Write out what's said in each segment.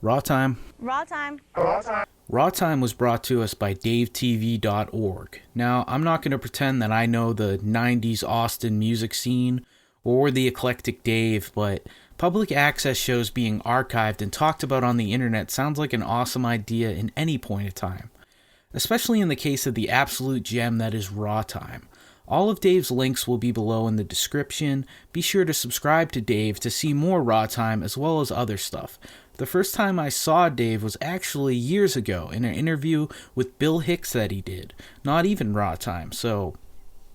Raw Time. Raw Time. Raw Time. Raw Time was brought to us by DaveTV.org. Now, I'm not going to pretend that I know the 90s Austin music scene or the eclectic Dave, but public access shows being archived and talked about on the internet sounds like an awesome idea in any point of time, especially in the case of the absolute gem that is Raw Time. All of Dave's links will be below in the description. Be sure to subscribe to Dave to see more Raw Time as well as other stuff. The first time I saw Dave was actually years ago in an interview with Bill Hicks that he did. Not even Raw Time, so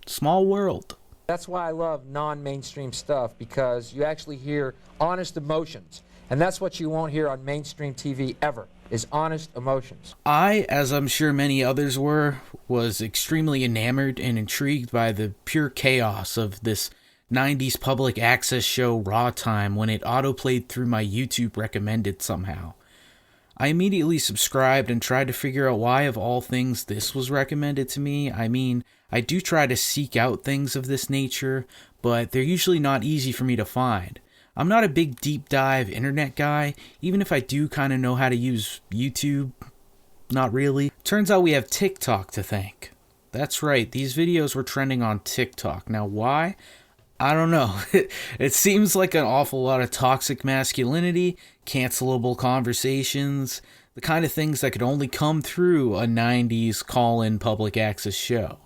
small world. That's why I love non-mainstream stuff, because you actually hear honest emotions. And that's what you won't hear on mainstream TV ever, is honest emotions. I, as I'm sure many others were, was extremely enamored and intrigued by the pure chaos of this 90s public access show Raw Time when it autoplayed through my YouTube recommended somehow. I immediately subscribed and tried to figure out why of all things this was recommended to me. I mean, I do try to seek out things of this nature, but they're usually not easy for me to find. I'm not a big deep dive internet guy, even if I do kind of know how to use YouTube. Not really. Turns out we have TikTok to thank. That's right, these videos were trending on TikTok. Now why? I don't know. It seems like an awful lot of toxic masculinity, cancelable conversations, the kind of things that could only come through a 90s call-in public access show.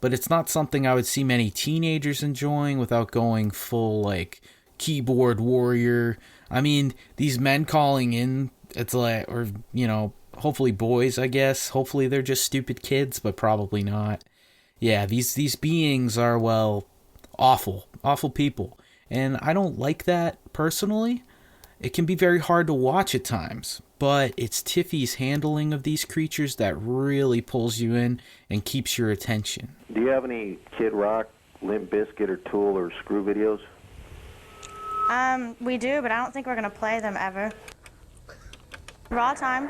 But it's not something I would see many teenagers enjoying without going full, like, keyboard warrior. I mean, these men calling in, it's like, or, you know, hopefully boys, I guess. Hopefully they're just stupid kids, but probably not. Yeah, these beings are, well, awful people. And I don't like that personally. It can be very hard to watch at times, but it's Tiffy's handling of these creatures that really pulls you in and keeps your attention. Do you have any Kid Rock, Limp Bizkit, or Tool, or Screw videos? We do, but I don't think we're gonna play them ever. Raw Time.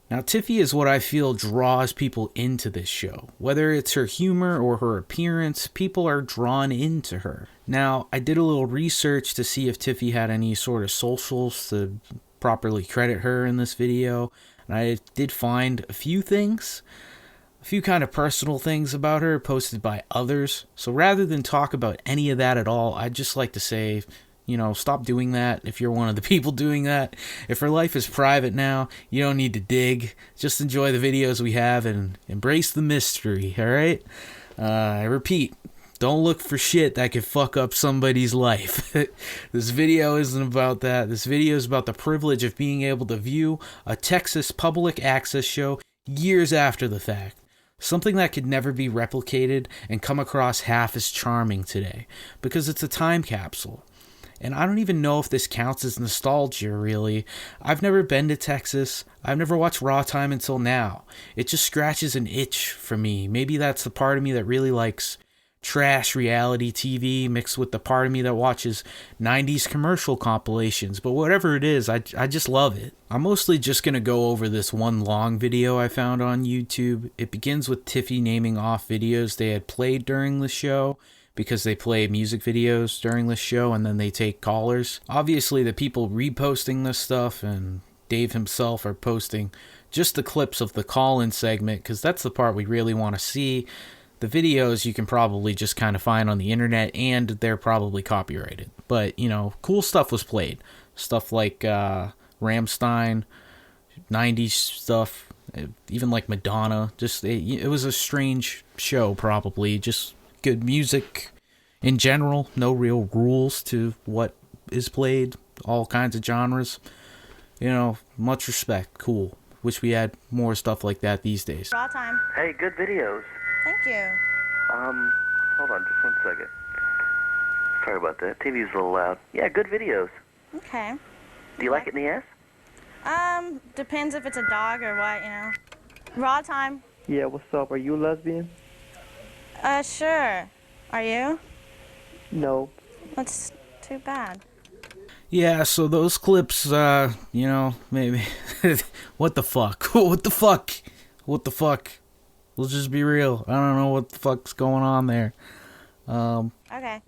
Now, Tiffy is what I feel draws people into this show. Whether it's her humor or her appearance, people are drawn into her. Now, I did a little research to see if Tiffy had any sort of socials to properly credit her in this video, and I did find a few things, a few kind of personal things about her posted by others. So rather than talk about any of that at all, I'd just like to say, you know, stop doing that if you're one of the people doing that. If her life is private now, you don't need to dig. Just enjoy the videos we have and embrace the mystery, alright? I repeat, don't look for shit that could fuck up somebody's life. This video isn't about that. This video is about the privilege of being able to view a Texas public access show years after the fact. Something that could never be replicated and come across half as charming today, because it's a time capsule. And I don't even know if this counts as nostalgia, really. I've never been to Texas. I've never watched Raw Time until now. It just scratches an itch for me. Maybe that's the part of me that really likes trash reality TV mixed with the part of me that watches 90s commercial compilations. But whatever it is, I just love it. I'm mostly just going to go over this one long video I found on YouTube. It begins with Tiffy naming off videos they had played during the show, because they play music videos during this show and then they take callers. Obviously, the people reposting this stuff and Dave himself are posting just the clips of the call-in segment, because that's the part we really want to see. The videos you can probably just kind of find on the internet, and they're probably copyrighted. But, you know, cool stuff was played. Stuff like Rammstein, 90s stuff, even like Madonna. Just it was a strange show, probably. Just good music in general, no real rules to what is played, all kinds of genres, you know, much respect, cool. Wish we had more stuff like that these days. Raw Time. Hey, good videos. Thank you. Hold on just 1 second. Sorry about that, TV's a little loud. Yeah, good videos. Okay. Do you like it in the ass? Depends if it's a dog or what, you know. Raw Time. Yeah, what's up? Are you a lesbian? Sure. Are you? No. That's too bad. Yeah, so those clips, you know, maybe. What the fuck? What the fuck? What the fuck? Let's just be real. I don't know what the fuck's going on there. Okay.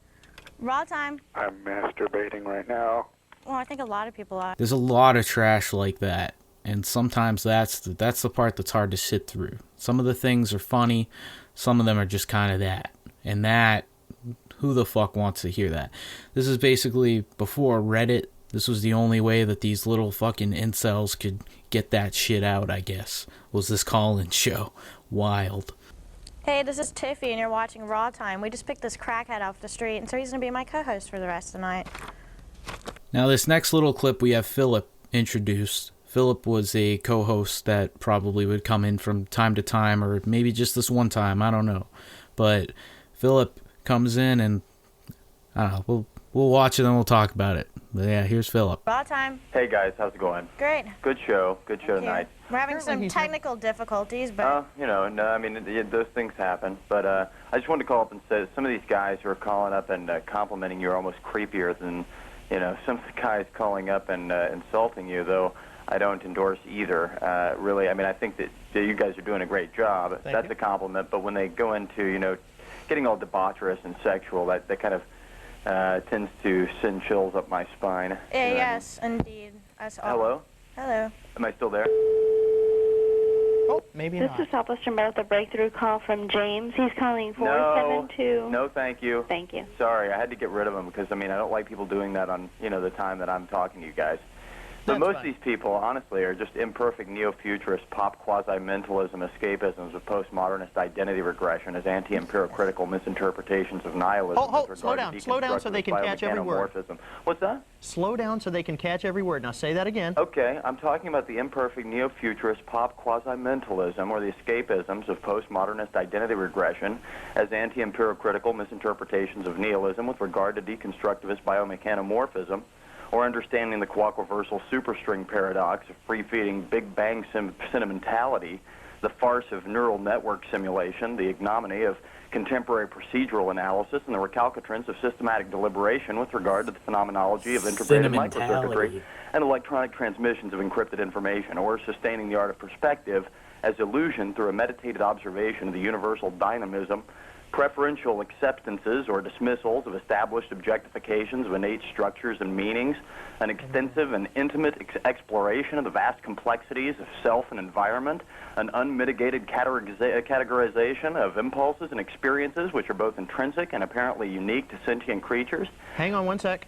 Raw Time. I'm masturbating right now. Well, I think a lot of people are. There's a lot of trash like that, and sometimes that's the part that's hard to sit through. Some of the things are funny, some of them are just kind of that. And that, who the fuck wants to hear that? This is basically before Reddit. This was the only way that these little fucking incels could get that shit out, I guess, was this call-in show. Wild. Hey, this is Tiffy, and you're watching Raw Time. We just picked this crackhead off the street, and so he's going to be my co-host for the rest of the night. Now, this next little clip we have Philip introduced. Philip was a co-host that probably would come in from time to time, or maybe just this one time, I don't know. But Philip comes in, and I don't know, we'll watch it and we'll talk about it. But yeah, here's Philip. Raw Time. Hey guys, how's it going? Great. Good show tonight. We're having some technical difficulties, but... I mean, those things happen. But I just wanted to call up and say some of these guys who are calling up and complimenting you are almost creepier than, some of the guys calling up and insulting you, though I don't endorse either. Really, I mean, I think that you guys are doing a great job. That's a compliment. But when they go into, getting all debaucherous and sexual, that kind of tends to send chills up my spine. Yes, indeed. Hello? Hello. Am I still there? Oh, maybe not. This is Southwestern Medical Breakthrough call from James. He's calling 472. No, thank you. Thank you. Sorry, I had to get rid of him because, I mean, I don't like people doing that on, the time that I'm talking to you guys. But That's most fine. of these people, honestly, are just imperfect neo-futurist pop quasi-mentalism escapisms of postmodernist identity regression as anti-empirical misinterpretations of nihilism. Slow down so they can catch every word. What's that? Slow down so they can catch every word. Now say that again. Okay, I'm talking about the imperfect neo-futurist pop quasi-mentalism or the escapisms of postmodernist identity regression as anti-empirical misinterpretations of nihilism with regard to deconstructivist biomechanomorphism, or understanding the quaquaversal superstring paradox of free-feeding Big Bang sentimentality, the farce of neural network simulation, the ignominy of contemporary procedural analysis, and the recalcitrance of systematic deliberation with regard to the phenomenology of integrated microcircuitry and electronic transmissions of encrypted information, or sustaining the art of perspective as illusion through a meditated observation of the universal dynamism, preferential acceptances or dismissals of established objectifications of innate structures and meanings, an extensive and intimate exploration of the vast complexities of self and environment, an unmitigated categorization of impulses and experiences which are both intrinsic and apparently unique to sentient creatures. Hang on one sec.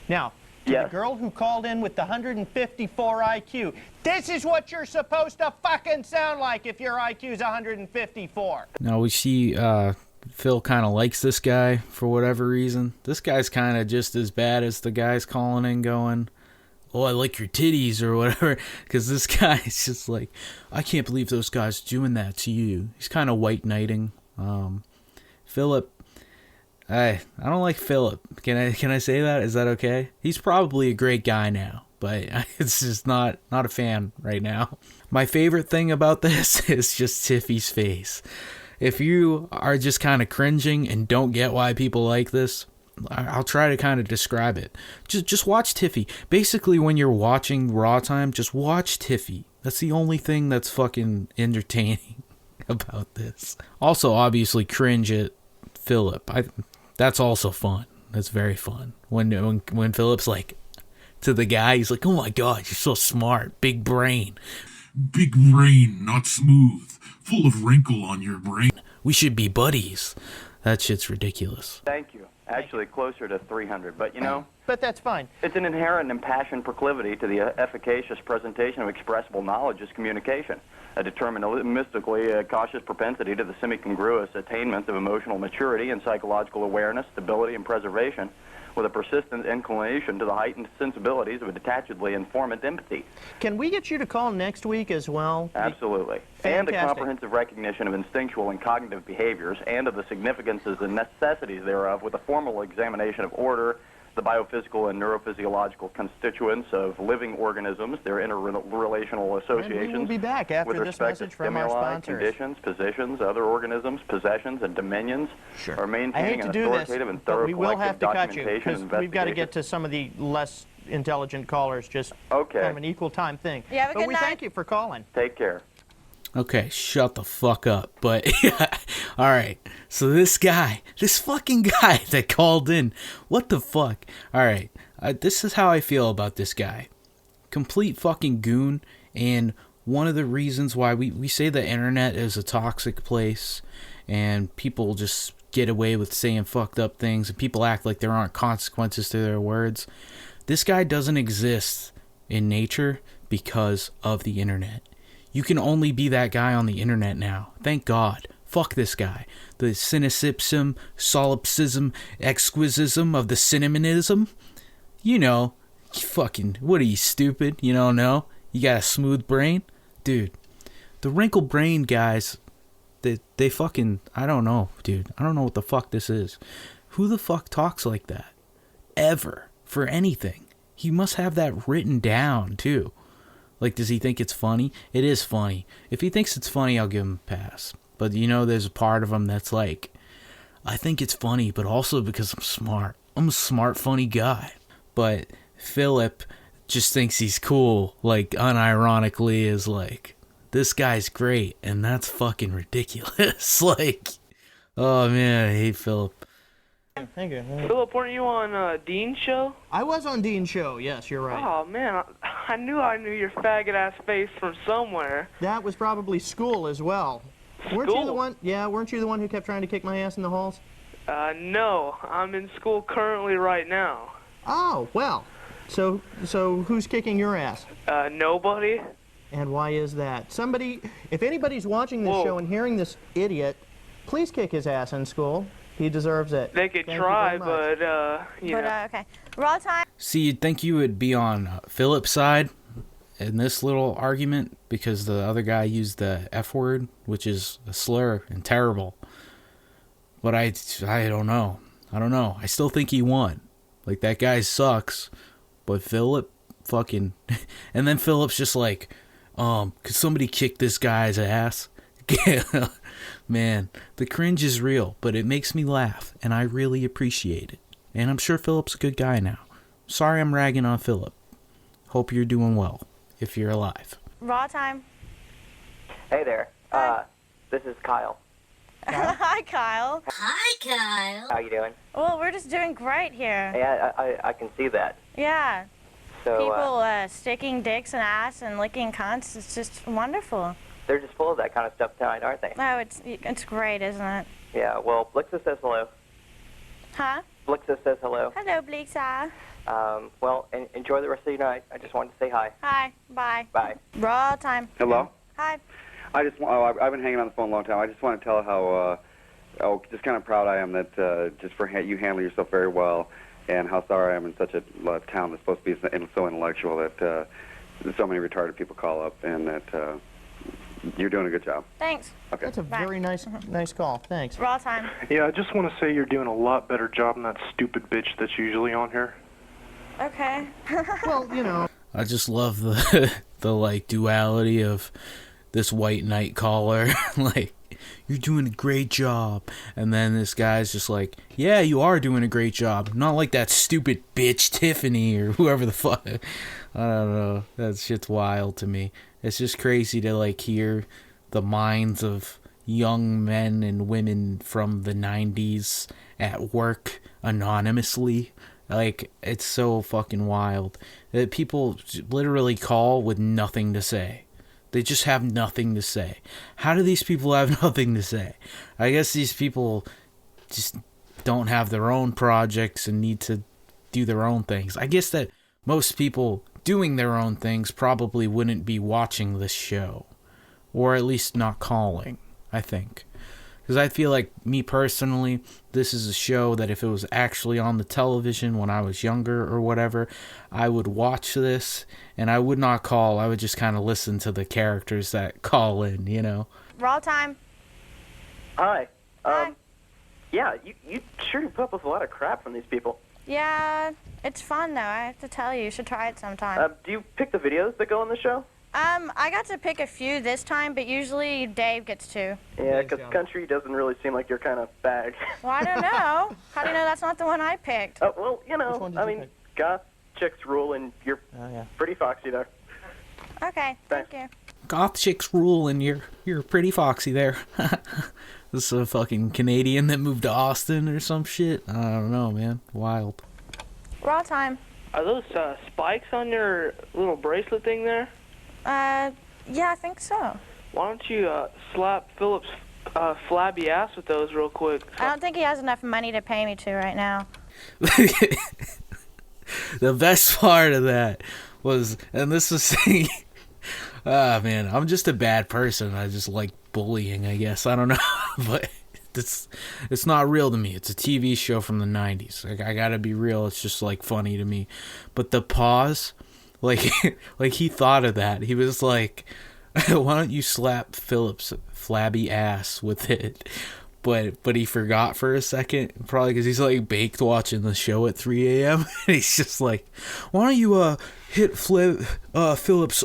Now, to the girl who called in with the 154 IQ, this is what you're supposed to fucking sound like if your IQ's 154. Now we see Phil kind of likes this guy for whatever reason. This guy's kind of just as bad as the guys calling in going, oh, I like your titties or whatever, because this guy is just like, I can't believe those guys doing that to you. He's kind of white knighting. Philip, I don't like Philip. Can I say that? Is that okay? He's probably a great guy now, but it's just not a fan right now. My favorite thing about this is just Tiffy's face. If you are just kind of cringing and don't get why people like this, I'll try to kind of describe it. Just watch Tiffy. Basically, when you're watching Raw Time, just watch Tiffy. That's the only thing that's fucking entertaining about this. Also, obviously, cringe at Philip. That's also fun. That's very fun. When Philip's like, to the guy, he's like, oh my God, you're so smart. Big brain. Big brain, not smooth. Full of wrinkle on your brain. We should be buddies. That shit's ridiculous. Thank you. Actually, closer to 300, but But that's fine. It's an inherent and impassioned proclivity to the efficacious presentation of expressible knowledge as communication, a deterministically cautious propensity to the semi-congruous attainments of emotional maturity and psychological awareness, stability, and preservation, with a persistent inclination to the heightened sensibilities of a detachedly informant empathy. Can we get you to call next week as well? Absolutely. Fantastic. And a comprehensive recognition of instinctual and cognitive behaviors and of the significances and necessities thereof, with a formal examination of order, the biophysical and neurophysiological constituents of living organisms, their interrelational associations. And we will be back after with this respect message to from our stimuli, sponsors. conditions, positions, other organisms, possessions, and dominions, Sure. are I hate maintaining to an do this, authoritative and but thorough we will have collective to cut you documentation because and we've got to investigation. get to some of the less intelligent callers. Just Okay. kind of an equal time thing. You have a but good we night. thank you for calling. Take care. Okay, shut the fuck up. But, yeah, alright. So this fucking guy that called in, what the fuck? Alright, this is how I feel about this guy. Complete fucking goon, and one of the reasons why we say the internet is a toxic place, and people just get away with saying fucked up things, and people act like there aren't consequences to their words. This guy doesn't exist in nature because of the internet. You can only be that guy on the internet now. Thank God. Fuck this guy. The cynicism, solipsism, exquisism of the cinnamonism. You know, fucking, what are you, stupid? You don't know? You got a smooth brain? Dude, the wrinkled brain guys, they fucking, I don't know, dude. I don't know what the fuck this is. Who the fuck talks like that? Ever. For anything. He must have that written down, too. Like, does he think it's funny? It is funny. If he thinks it's funny, I'll give him a pass. But, you know, there's a part of him that's like, I think it's funny, but also because I'm smart. I'm a smart, funny guy. But Philip just thinks he's cool, like, unironically is like, this guy's great, and that's fucking ridiculous. Like, oh, man, I hate Philip. Thank you. Philip, weren't you on Dean's show? I was on Dean's show, yes, you're right. Oh, man, I knew your faggot-ass face from somewhere. That was probably school as well. Weren't you the one? Yeah, weren't you the one who kept trying to kick my ass in the halls? No, I'm in school currently right now. Oh, well, so who's kicking your ass? Nobody. And why is that? Somebody, if anybody's watching this show and hearing this idiot, please kick his ass in school. He deserves it. They could try, but, you know. Okay. Raw time. See, you'd think you would be on Philip's side in this little argument because the other guy used the F word, which is a slur and terrible. But I don't know. I don't know. I still think he won. Like, that guy sucks. But Philip fucking... And then Philip's just like, could somebody kick this guy's ass? Man, the cringe is real, but it makes me laugh, and I really appreciate it. And I'm sure Philip's a good guy now. Sorry I'm ragging on Philip. Hope you're doing well, if you're alive. Raw time. Hey there. This is Kyle. Hi, Kyle. Hi, Kyle. How you doing? Well, we're just doing great here. Yeah, I can see that. Yeah. So, people sticking dicks in ass and licking cunts, it's just wonderful. They're just full of that kind of stuff tonight, aren't they? Oh, it's great, isn't it? Yeah, well, Blixa says hello. Huh? Blixa says hello. Hello, Blixa. Well, enjoy the rest of your night. I just wanted to say hi. Hi. Bye. Bye. Raw time. Hello? Hi. I've been hanging on the phone a long time. I just want to tell how, just kind of proud I am that just for you handle yourself very well, and how sorry I am in such a town that's supposed to be so intellectual that so many retarded people call up, and that you're doing a good job. Thanks. Okay. That's a very nice call. Thanks. Raw time. Yeah, I just want to say you're doing a lot better job than that stupid bitch that's usually on here. Okay. Well, you know. I just love the like duality of this white knight caller. Like, you're doing a great job. And then this guy's just like, yeah, you are doing a great job. Not like that stupid bitch Tiffany or whoever the fuck. I don't know. That shit's wild to me. It's just crazy to like hear the minds of young men and women from the 90s at work anonymously. Like, it's so fucking wild that people literally call with nothing to say. They just have nothing to say. How do these people have nothing to say? I guess these people just don't have their own projects and need to do their own things. I guess that most people doing their own things probably wouldn't be watching this show. Or at least not calling, I think. Because I feel like, me personally, this is a show that if it was actually on the television when I was younger or whatever, I would watch this and I would not call. I would just kind of listen to the characters that call in, you know? Raw time. Hi. Yeah, you sure do put up with a lot of crap from these people. Yeah, it's fun, though. I have to tell you should try it sometime. Do you pick the videos that go on the show? I got to pick a few this time, but usually Dave gets to. Yeah, because country doesn't really seem like your kind of bag. Well, I don't know. How do you know that's not the one I picked? Well, you know, I mean, goth chicks rule, and you're pretty foxy there. Okay, thank you. goth chicks rule, and you're pretty foxy there. This is a fucking Canadian that moved to Austin or some shit. I don't know, man. Wild. Raw time. Are those spikes on your little bracelet thing there? Yeah, I think so. Why don't you slap Philip's flabby ass with those real quick? I don't think he has enough money to pay me to right now. The best part of that was, and this was saying, ah, man, I'm just a bad person. I just like bullying, I guess. I don't know, but it's not real to me. It's a TV show from the 90s. Like, I gotta be real. It's just like funny to me. But the pause, like he thought of that. He was like, why don't you slap Philip's flabby ass with it? But he forgot for a second, probably because he's like baked watching the show at 3 a.m. And he's just like, why don't you hit Philip's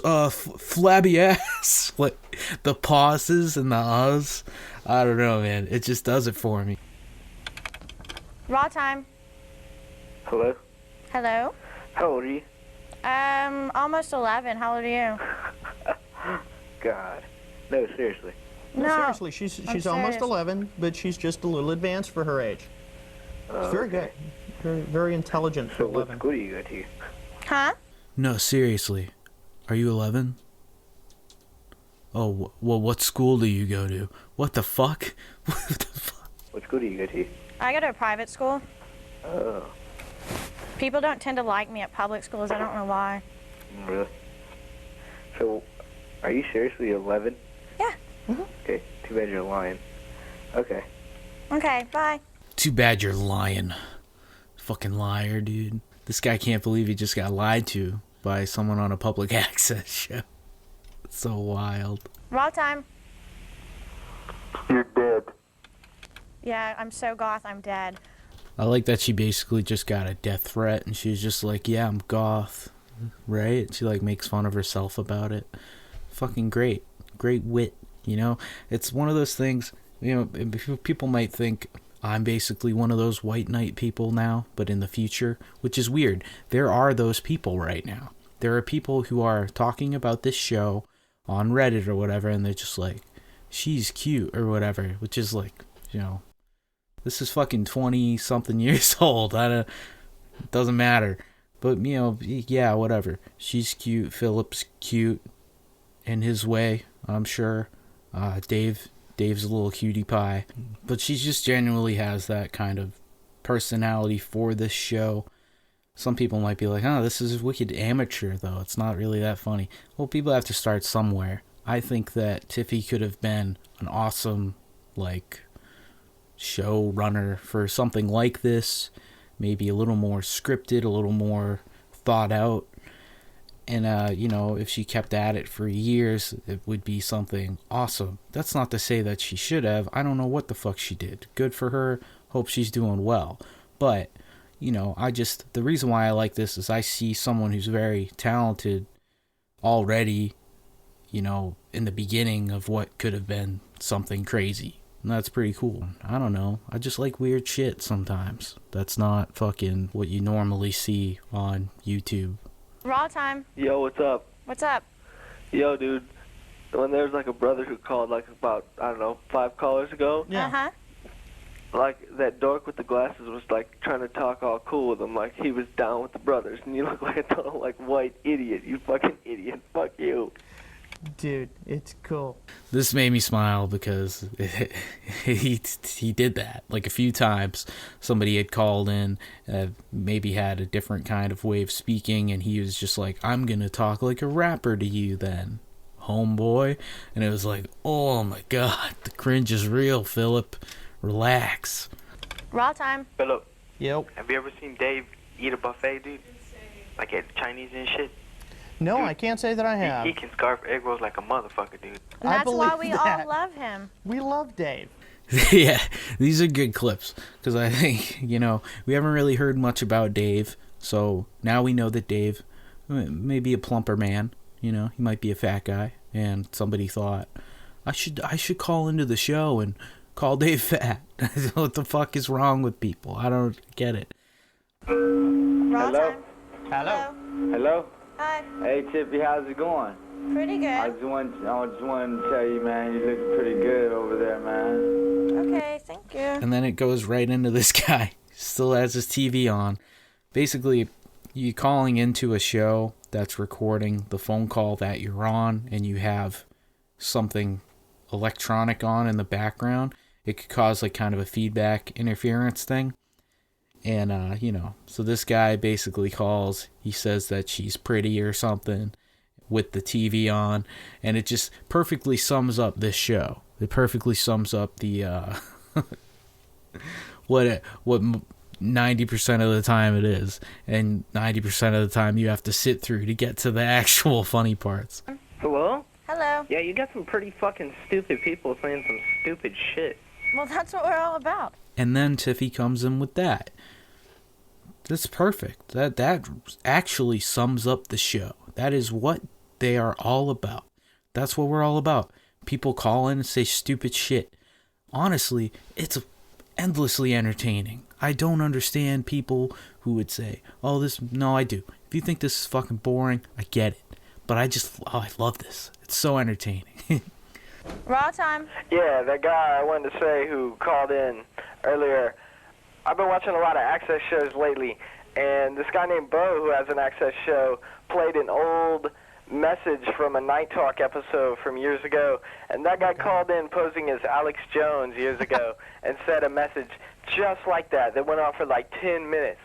flabby ass? Like the pauses and the uhs. I don't know, man. It just does it for me. Raw time. Hello? Hello? How old are you? Almost 11. How old are you? God. No, seriously. No. Seriously, she's almost 11, but she's just a little advanced for her age. It's very good. Very, very intelligent for 11. What school do you go to? Huh? No, seriously. Are you 11? Oh, well, what school do you go to? What the fuck? What the fuck? What school do you go to? I go to a private school. Oh. People don't tend to like me at public schools. I don't know why. Really? So, are you seriously 11? Yeah. Mm-hmm. Okay, too bad you're lying. Okay. Okay, bye. Too bad you're lying. Fucking liar, dude. This guy can't believe he just got lied to by someone on a public access show. It's so wild. Raw time. You're dead. Yeah, I'm so goth, I'm dead. I like that she basically just got a death threat and she's just like, yeah, I'm goth. Right? She like makes fun of herself about it. Fucking great. Great wit, you know? It's one of those things, you know, people might think I'm basically one of those white knight people now, but in the future, which is weird. There are those people right now. There are people who are talking about this show on Reddit or whatever, and they're just like, she's cute or whatever, which is like, you know, this is fucking 20-something years old. It doesn't matter. But, you know, yeah, whatever. She's cute. Philip's cute in his way, I'm sure. Dave's a little cutie pie. But she just genuinely has that kind of personality for this show. Some people might be like, oh, this is wicked amateur, though. It's not really that funny. Well, people have to start somewhere. I think that Tiffy could have been an awesome, like, showrunner for something like this. Maybe a little more scripted, a little more thought out. And, you know, if she kept at it for years, it would be something awesome. That's not to say that she should have. I don't know what the fuck she did. Good for her. Hope she's doing well. But, you know, the reason why I like this is I see someone who's very talented already, you know, in the beginning of what could have been something crazy. And that's pretty cool. I don't know. I just like weird shit sometimes. That's not fucking what you normally see on YouTube. Raw time. Yo, what's up? What's up? Yo, dude. When there's like a brother who called like about, I don't know, 5 callers ago. Yeah. Uh-huh. Like that dork with the glasses was like trying to talk all cool with him, like he was down with the brothers, and you look like a total like white idiot. You fucking idiot. Fuck you. Dude, it's cool. This made me smile because he did that. Like a few times, somebody had called in, maybe had a different kind of way of speaking, and he was just like, I'm going to talk like a rapper to you then, homeboy. And it was like, oh my God, the cringe is real, Philip. Relax. Raw time. Philip. Yep. Have you ever seen Dave eat a buffet, dude? Like at Chinese and shit? No, Dude, I can't say that I have. He can scarf egg rolls like a motherfucker, dude. And that's why we that. all love him. We love Dave. Yeah, these are good clips because I think, you know, we haven't really heard much about Dave. So now we know that Dave may be a plumper man. You know, he might be a fat guy. And somebody thought, I should call into the show and call Dave fat. What the fuck is wrong with people? I don't get it. Raw Hello? time. Hello. Hello? Hi. Hey, Tiffy, how's it going? Pretty good. I just want to tell you, man, you look pretty good over there, man. Okay, thank you. And then it goes right into this guy. Still has his TV on. Basically, you calling into a show that's recording the phone call that you're on, and you have something electronic on in the background. It could cause like kind of a feedback interference thing. And, so this guy basically calls. He says that she's pretty or something with the TV on. And it just perfectly sums up this show. It perfectly sums up the, what 90% of the time it is. And 90% of the time you have to sit through to get to the actual funny parts. Hello? Hello. Yeah, you got some pretty fucking stupid people saying some stupid shit. Well, that's what we're all about. And then Tiffy comes in with that. That's perfect. That actually sums up the show. That is what they are all about. That's what we're all about. People call in and say stupid shit. Honestly, it's endlessly entertaining. I don't understand people who would say, no, I do. If you think this is fucking boring, I get it. But I love this. It's so entertaining. Raw time. Yeah, that guy I wanted to say who called in earlier. I've been watching a lot of Access shows lately, and this guy named Bo, who has an Access show, played an old message from a Night Talk episode from years ago, and that guy called in posing as Alex Jones years ago and said a message just like that went on for like 10 minutes,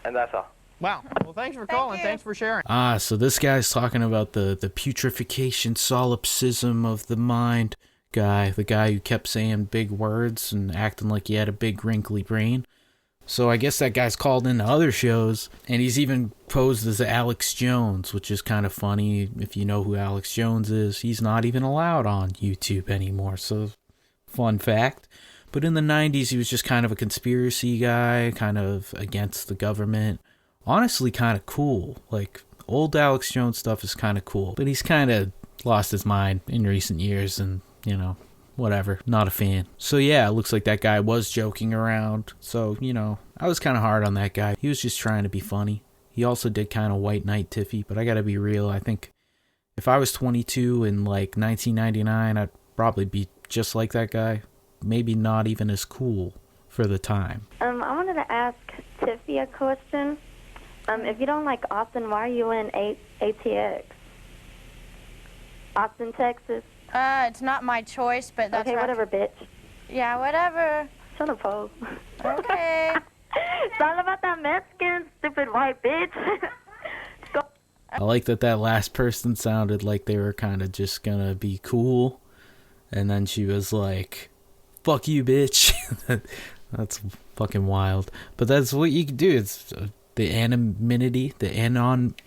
and that's all. Wow. Well, thanks for calling. Thanks for sharing. So this guy's talking about the putrefaction, solipsism of the mind guy, the guy who kept saying big words and acting like he had a big wrinkly brain. So I guess that guy's called into other shows, and he's even posed as Alex Jones, which is kind of funny. If you know who Alex Jones is, he's not even allowed on YouTube anymore, so fun fact. But in the 90s, he was just kind of a conspiracy guy, kind of against the government. Honestly, kind of cool. Like, old Alex Jones stuff is kind of cool, but he's kind of lost his mind in recent years, and, whatever, not a fan. So yeah, it looks like that guy was joking around. So, I was kind of hard on that guy. He was just trying to be funny. He also did kind of white knight Tiffy, but I gotta be real. I think if I was 22 in like 1999, I'd probably be just like that guy. Maybe not even as cool for the time. I wanted to ask Tiffy a question. If you don't like Austin, why are you in ATX? Austin, Texas? It's not my choice, but that's okay, whatever, bitch. Yeah, whatever. Shut up, ho. Okay. It's all about that Mexican, stupid white bitch. I like that last person sounded like they were kind of just gonna be cool. And then she was like, fuck you, bitch. That's fucking wild. But that's what you can do. It's the anonymity. The anonymity.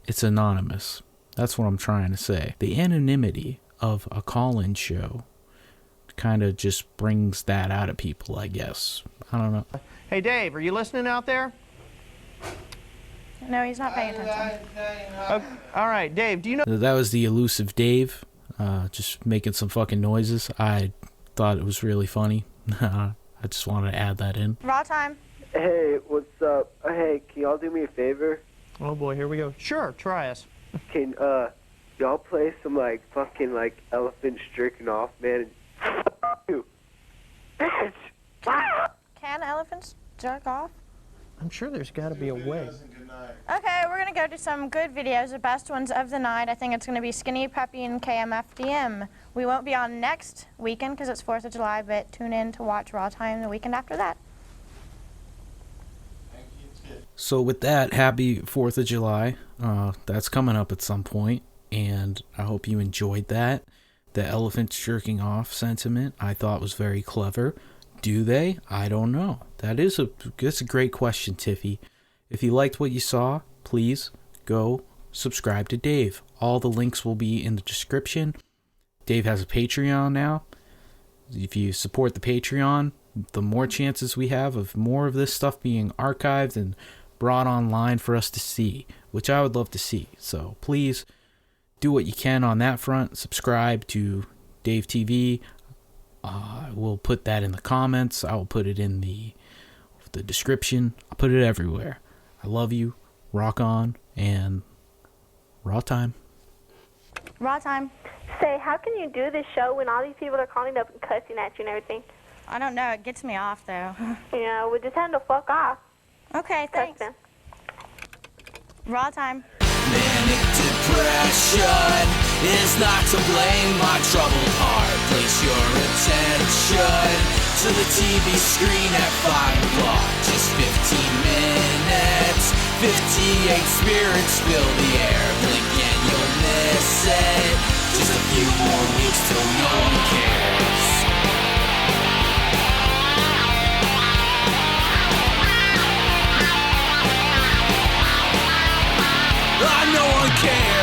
It's anonymous. That's what I'm trying to say. The anonymity of a call-in show kind of just brings that out of people, I guess. I don't know. Hey, Dave, are you listening out there? No, he's not paying attention. Okay. All right, Dave, do you know... That was the elusive Dave, just making some fucking noises. I thought it was really funny. I just wanted to add that in. Raw time. Hey, what's up? Hey, can y'all do me a favor? Oh boy, here we go. Sure, try us. Can y'all play some fucking elephants jerking off, man? You. Can elephants jerk off? I'm sure there's got to be a way. Okay, we're going to go to some good videos, the best ones of the night. I think it's going to be Skinny Puppy and KMFDM. We won't be on next weekend because it's 4th of July, but tune in to watch Raw Time the weekend after that. So with that, happy 4th of July. That's coming up at some point, and I hope you enjoyed that. The elephant jerking off sentiment I thought was very clever. Do they? I don't know. That's a great question, Tiffy. If you liked what you saw, please go subscribe to Dave. All the links will be in the description. Dave has a Patreon now. If you support the Patreon, the more chances we have of more of this stuff being archived and brought online for us to see, which I would love to see. So please do what you can on that front. Subscribe to Dave TV. We'll put that in the comments. I will put it in the description. I'll put it everywhere. I love you. Rock on. And raw time. Raw time. Say, how can you do this show when all these people are calling up and cussing at you and everything? I don't know. It gets me off, though. Yeah, we just had to fuck off. Okay, thanks. Raw time. Manic depression is not to blame. My troubled heart, place your attention to the TV screen at 5 o'clock. Just 15 minutes, 58 spirits fill the air. Blink and you'll miss it. Just a few more weeks till no one cares. No one cares.